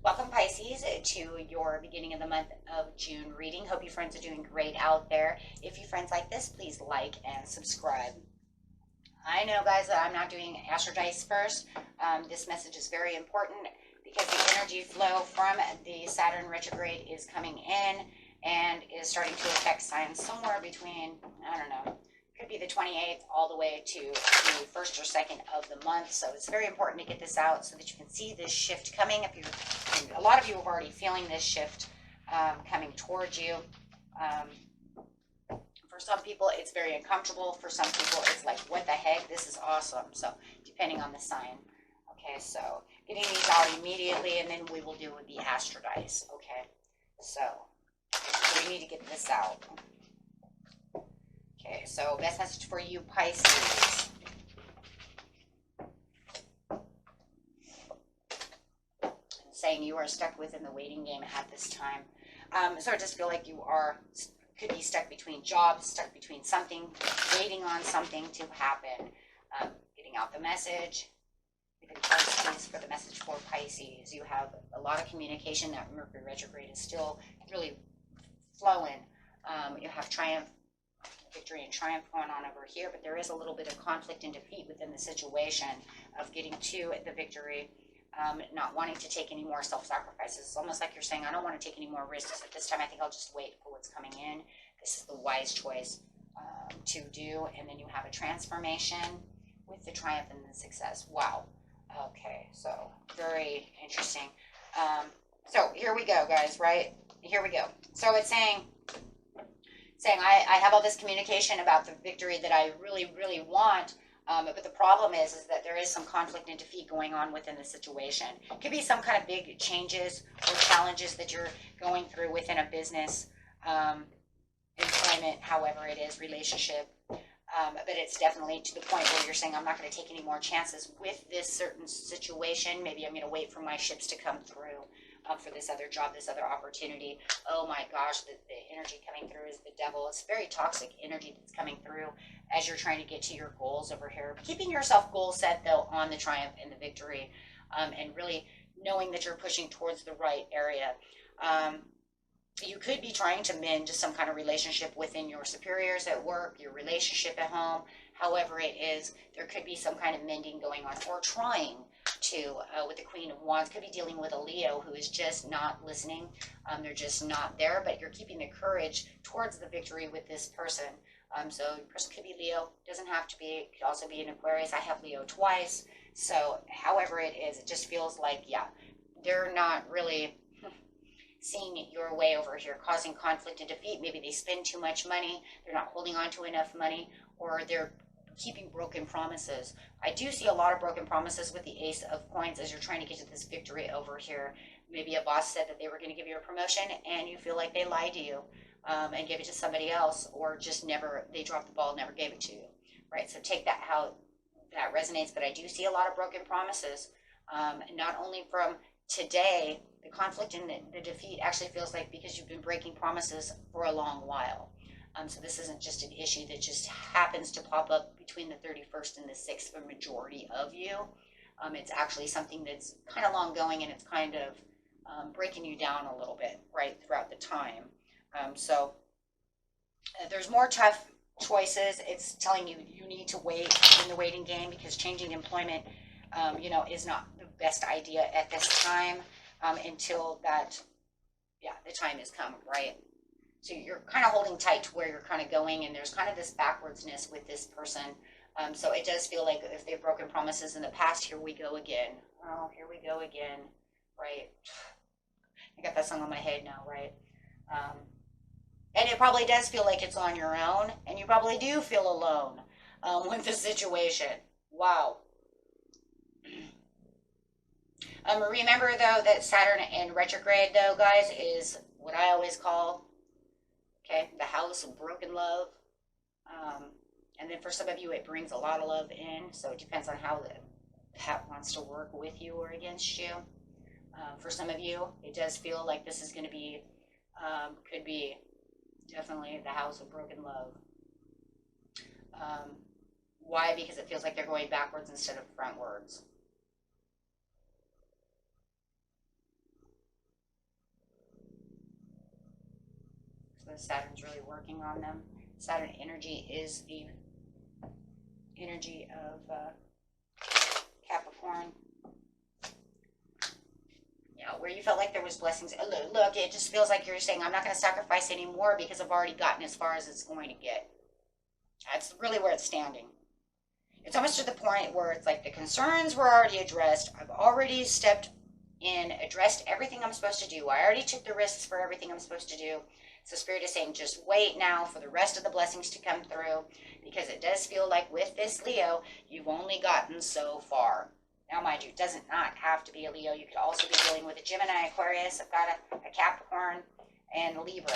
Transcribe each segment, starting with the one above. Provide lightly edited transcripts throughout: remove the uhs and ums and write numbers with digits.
Welcome, Pisces, to your beginning of the month of June reading. Hope you friends are doing great out there. If you friends like this, please like and subscribe. I know, guys, that I'm not doing Astro Dice first. This message is very important because the energy flow from the Saturn retrograde is coming in and is starting to affect signs somewhere between, I don't know, could be the 28th all the way to the 1st or 2nd of the month. So it's very important to get this out so that you can see this shift coming. If you're, a lot of you are already feeling this shift coming towards you. For some people, it's very uncomfortable. For some people, it's like, what the heck? This is awesome. So depending on the sign. Okay, so getting these out immediately, and then we will do the Astro Dice. Okay, so we need to get this out. Okay, so best message for you, Pisces. Saying you are stuck within the waiting game at this time. So I just feel like you could be stuck between jobs, stuck between something, waiting on something to happen. Getting out the message. Giving cards, please, for the message for Pisces. You have a lot of communication. That Mercury retrograde is still really flowing. You have victory and triumph going on over here, but there is a little bit of conflict and defeat within the situation of getting to the victory, not wanting to take any more self-sacrifices. It's almost like you're saying, I don't want to take any more risks at this time. I think I'll just wait for what's coming in. This is the wise choice to do. And then you have a transformation with the triumph and the success. Wow. Okay, so very interesting. So here we go, guys, right? Here we go. So it's saying I have all this communication about the victory that I really, really want, but the problem is that there is some conflict and defeat going on within the situation. It could be some kind of big changes or challenges that you're going through within a business, employment, however it is, relationship, but it's definitely to the point where you're saying, I'm not going to take any more chances with this certain situation. Maybe I'm going to wait for my ships to come through. For this other job, this other opportunity. Oh my gosh, the energy coming through is the devil. It's very toxic energy that's coming through as you're trying to get to your goals over here. Keeping yourself goal set, though, on the triumph and the victory, and really knowing that you're pushing towards the right area. You could be trying to mend some kind of relationship within your superiors at work, your relationship at home, however it is. There could be some kind of mending going on, or trying to, with the Queen of Wands. Could be dealing with a Leo who is just not listening. They're just not there, but you're keeping the courage towards the victory with this person. So the person could be Leo, doesn't have to be, it could also be an Aquarius. I have Leo twice. So however it is, it just feels like, yeah, they're not really seeing your way over here, causing conflict and defeat. Maybe they spend too much money, they're not holding on to enough money, or they're keeping broken promises. I do see a lot of broken promises with the Ace of Coins as you're trying to get to this victory over here. Maybe a boss said that they were going to give you a promotion and you feel like they lied to you and gave it to somebody else, or just never, they dropped the ball, never gave it to you, right? So take that how that resonates, but I do see a lot of broken promises, not only from today. The conflict and the defeat actually feels like because you've been breaking promises for a long while. So this isn't just an issue that just happens to pop up between the 31st and the 6th for majority of you. It's actually something that's kind of long going, and it's kind of breaking you down a little bit, right, throughout the time. So there's more tough choices. It's telling you you need to wait in the waiting game, because changing employment, is not the best idea at this time until that, the time has come, right? So you're kind of holding tight to where you're kind of going, and there's kind of this backwardsness with this person. So it does feel like if they've broken promises in the past, here we go again. Oh, here we go again, right? I got that song on my head now, right? And it probably does feel like it's on your own, and you probably do feel alone with the situation. Wow. Remember, though, that Saturn in retrograde, though, guys, is what I always call, okay, the house of broken love. And then for some of you, it brings a lot of love in. So it depends on how that wants to work with you or against you. For some of you, it does feel like this is going to be, could be definitely the house of broken love. Why? Because it feels like they're going backwards instead of frontwards. So Saturn's really working on them. Saturn energy is the energy of Capricorn. Yeah, where you felt like there was blessings. Look, it just feels like you're saying, I'm not going to sacrifice anymore because I've already gotten as far as it's going to get. That's really where it's standing. It's almost to the point where it's like the concerns were already addressed. I've already stepped in, addressed everything I'm supposed to do. I already took the risks for everything I'm supposed to do. So Spirit is saying, just wait now for the rest of the blessings to come through, because it does feel like with this Leo, you've only gotten so far. Now, mind you, it doesn't not have to be a Leo. You could also be dealing with a Gemini, Aquarius. I've got a Capricorn and a Libra.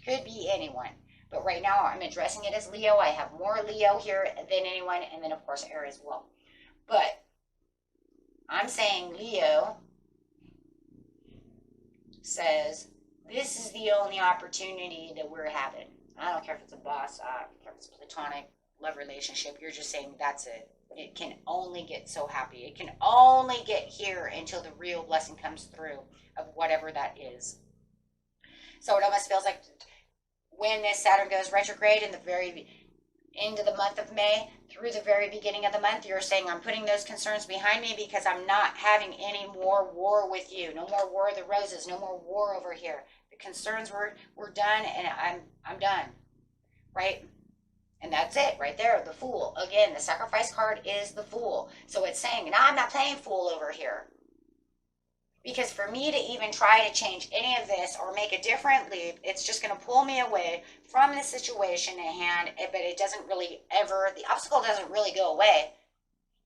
Could be anyone. But right now, I'm addressing it as Leo. I have more Leo here than anyone, and then, of course, Air as well. But I'm saying Leo says, this is the only opportunity that we're having. I don't care if it's a boss, I don't care if it's a platonic love relationship. You're just saying that's it. It can only get so happy. It can only get here until the real blessing comes through of whatever that is. So it almost feels like when this Saturn goes retrograde in the very end of the month of May through the very beginning of the month, you're saying, I'm putting those concerns behind me because I'm not having any more war with you. No more war of the roses. No more war over here. The concerns were done, and I'm done. Right? And that's it right there, the Fool. Again, the sacrifice card is the Fool. So it's saying, no, I'm not playing Fool over here. Because for me to even try to change any of this or make a different leap, it's just going to pull me away from the situation at hand. But it doesn't really ever, the obstacle doesn't really go away.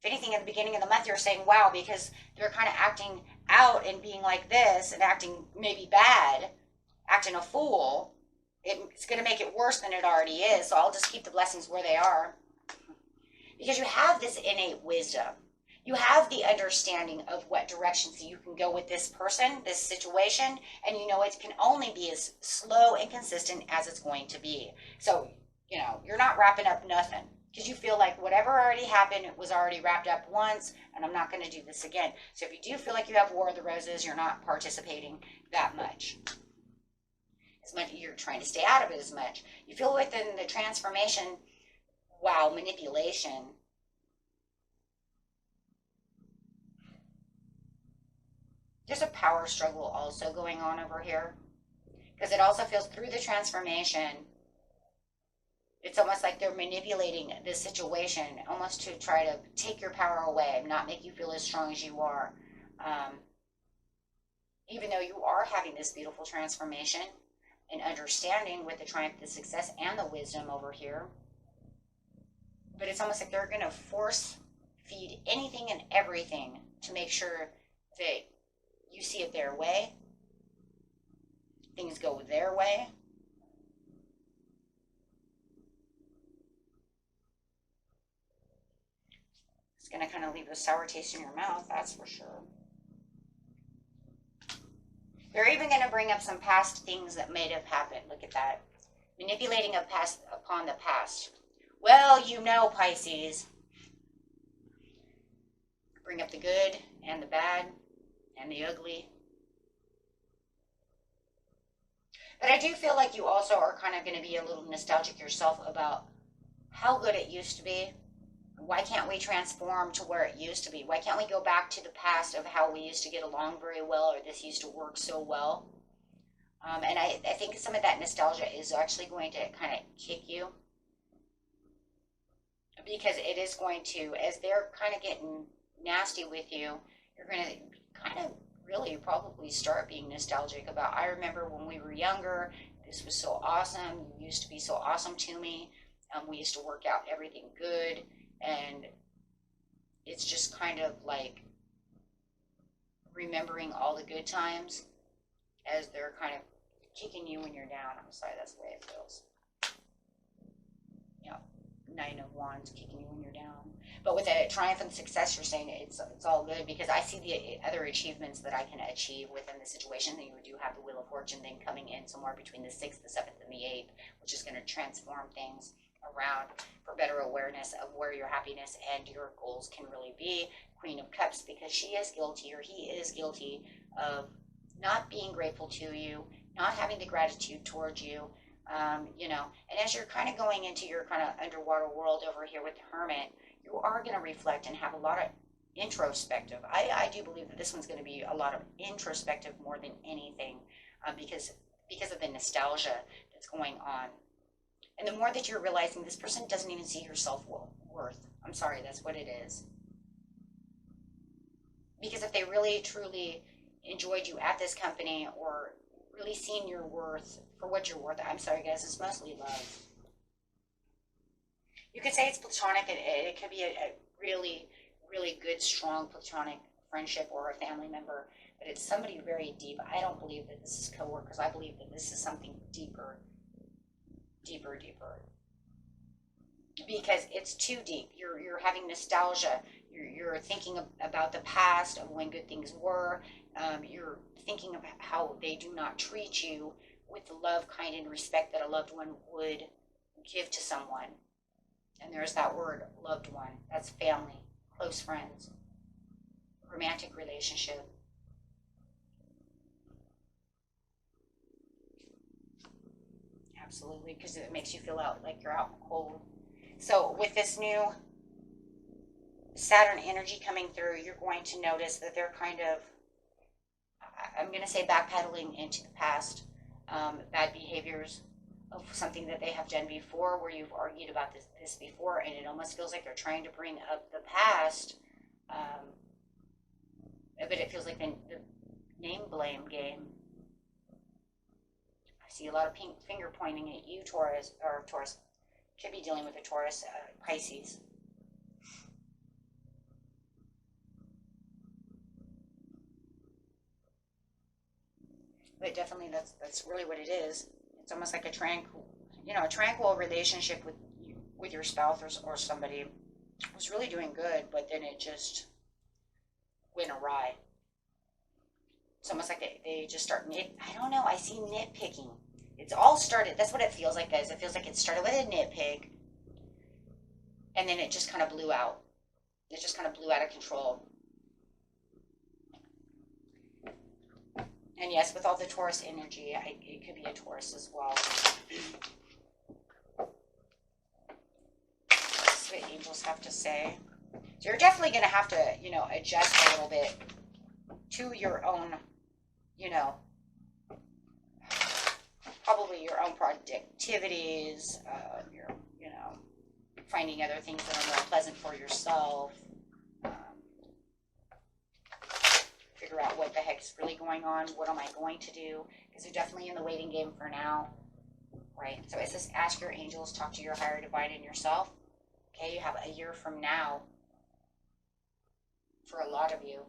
If anything, at the beginning of the month, you're saying, wow, because they're kind of acting out and being like this and acting maybe bad, acting a fool, it's going to make it worse than it already is. So I'll just keep the blessings where they are. Because you have this innate wisdom. You have the understanding of what directions you can go with this person, this situation, and you know it can only be as slow and consistent as it's going to be. So, you know, you're not wrapping up nothing because you feel like whatever already happened, it was already wrapped up once, and I'm not going to do this again. So if you do feel like you have War of the Roses, you're not participating that much. As much you're trying to stay out of it as much. You feel within the transformation, wow, manipulation. There's a power struggle also going on over here. Because it also feels through the transformation, it's almost like they're manipulating this situation almost to try to take your power away and not make you feel as strong as you are. Even though you are having this beautiful transformation and understanding with the triumph, the success, and the wisdom over here. But it's almost like they're going to force feed anything and everything to make sure that you see it their way. Things go their way. It's going to kind of leave a sour taste in your mouth, that's for sure. They're even going to bring up some past things that may have happened. Look at that. Manipulating a past upon the past. Well, you know, Pisces. Bring up the good and the bad and the ugly. But I do feel like you also are kind of going to be a little nostalgic yourself about how good it used to be. Why can't we transform to where it used to be? Why can't we go back to the past of how we used to get along very well, or this used to work so well? And I think some of that nostalgia is actually going to kind of kick you. Because it is going to, as they're kind of getting nasty with you, you're going to kind of really probably start being nostalgic about, I remember when we were younger, this was so awesome. You used to be so awesome to me. We used to work out everything good. And it's just kind of like remembering all the good times as they're kind of kicking you when you're down. I'm sorry, that's the way it feels. You know, 9 of Wands kicking you when you're down. But with a triumph and success, you're saying it's all good, because I see the other achievements that I can achieve within the situation. Then you do have the Wheel of Fortune then coming in somewhere between the 6th, the 7th, and the 8th, which is going to transform things around for better awareness of where your happiness and your goals can really be. Queen of Cups, because she is guilty, or he is guilty of not being grateful to you, not having the gratitude towards you, you know, and as you're kind of going into your kind of underwater world over here with the Hermit, you are going to reflect and have a lot of introspective. I do believe that this one's going to be a lot of introspective more than anything, because of the nostalgia that's going on. And the more that you're realizing this person doesn't even see your self-worth. I'm sorry, that's what it is. Because if they really, truly enjoyed you at this company, or really seen your worth for what you're worth, I'm sorry guys, it's mostly love. You could say it's platonic. It could be a really, really good, strong platonic friendship or a family member, but it's somebody very deep. I don't believe that this is coworkers. I believe that this is something deeper, deeper, deeper. Because it's too deep. You're having nostalgia. You're thinking about the past of when good things were. You're thinking about how they do not treat you with the love, kind, and respect that a loved one would give to someone. And there's that word, loved one. That's family, close friends, romantic relationship. Absolutely, because it makes you feel like you're out cold. So with this new Saturn energy coming through, you're going to notice that they're kind of, I'm going to say, backpedaling into the past, bad behaviors of something that they have done before, where you've argued about this before, and it almost feels like they're trying to bring up the past, but it feels like the name blame game. I see a lot of finger pointing at you, Taurus, could be dealing with a Taurus, Pisces. But definitely that's really what it is. It's almost like a tranquil relationship with your spouse or somebody was really doing good, but then it just went awry. It's almost like they just start I don't know, I see nitpicking. It's all started, that's what it feels like, guys. It feels like it started with a nitpick, and then it just kind of blew out. It just kind of blew out of control. And yes, with all the Taurus energy, it could be a Taurus as well. That's what angels have to say. So you're definitely going to have to, adjust a little bit to your own, probably your own productivities, your, finding other things that are more pleasant for yourself. Figure out what the heck's really going on. What am I going to do? Because you're definitely in the waiting game for now, right? So it says, ask your angels, talk to your higher divine and yourself. Okay, you have a year from now for a lot of you.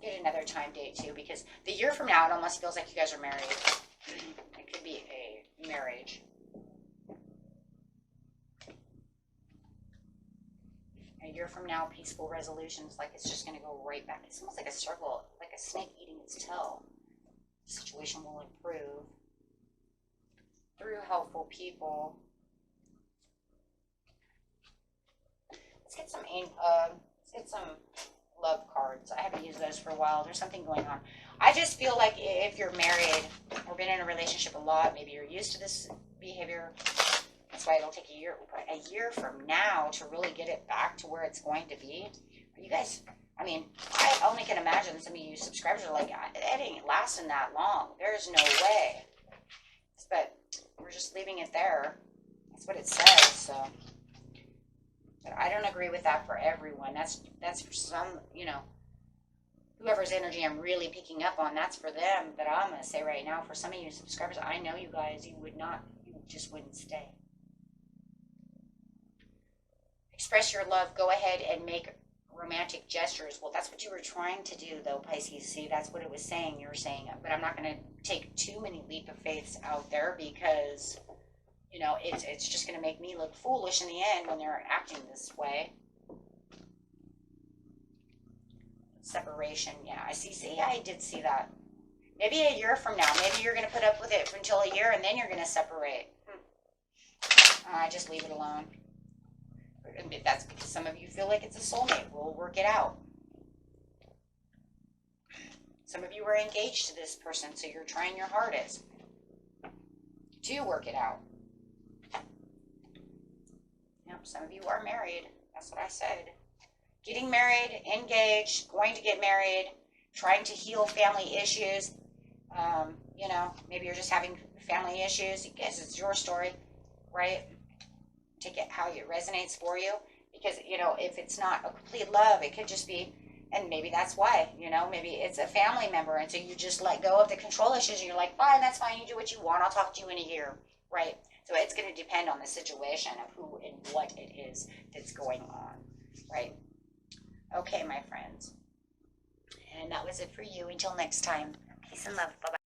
Get another time date too, because the year from now, it almost feels like you guys are married. It could be a marriage. A year from now, peaceful resolutions, like it's just going to go right back. It's almost like a circle, like a snake eating its tail. The situation will improve through helpful people. Let's get some love cards. I haven't used those for a while. There's something going on. I just feel like if you're married or been in a relationship a lot, maybe you're used to this behavior. That's why it'll take a year from now to really get it back to where it's going to be. You guys, I only can imagine some of you subscribers are like, it ain't lasting that long. There's no way. But we're just leaving it there. That's what it says. So, but I don't agree with that for everyone. That's for some, whoever's energy I'm really picking up on, that's for them. But I'm going to say right now, for some of you subscribers, I know you guys, you just wouldn't stay. Express your love. Go ahead and make romantic gestures. Well, that's what you were trying to do, though, Pisces. See, that's what it was saying. You were saying, but I'm not going to take too many leap of faiths out there because, you know, it's just going to make me look foolish in the end when they're acting this way. Separation, yeah, I see, I did see that. Maybe a year from now, maybe you're going to put up with it until a year and then you're going to separate. Just leave it alone. That's because some of you feel like it's a soulmate. We'll work it out. Some of you are engaged to this person, so you're trying your hardest to work it out. Yep, some of you are married. That's what I said. Getting married, engaged, going to get married, trying to heal family issues. You know, maybe you're just having family issues. Guess it's your story, right? Take it how it resonates for you. Because, you know, if it's not a complete love, it could just be, and maybe that's why, you know, maybe it's a family member. And so you just let go of the control issues and you're like, fine, that's fine. You do what you want. I'll talk to you in a year, right? So it's going to depend on the situation of who and what it is that's going on, right? Okay, my friends. And that was it for you. Until next time. Peace and love. Bye-bye.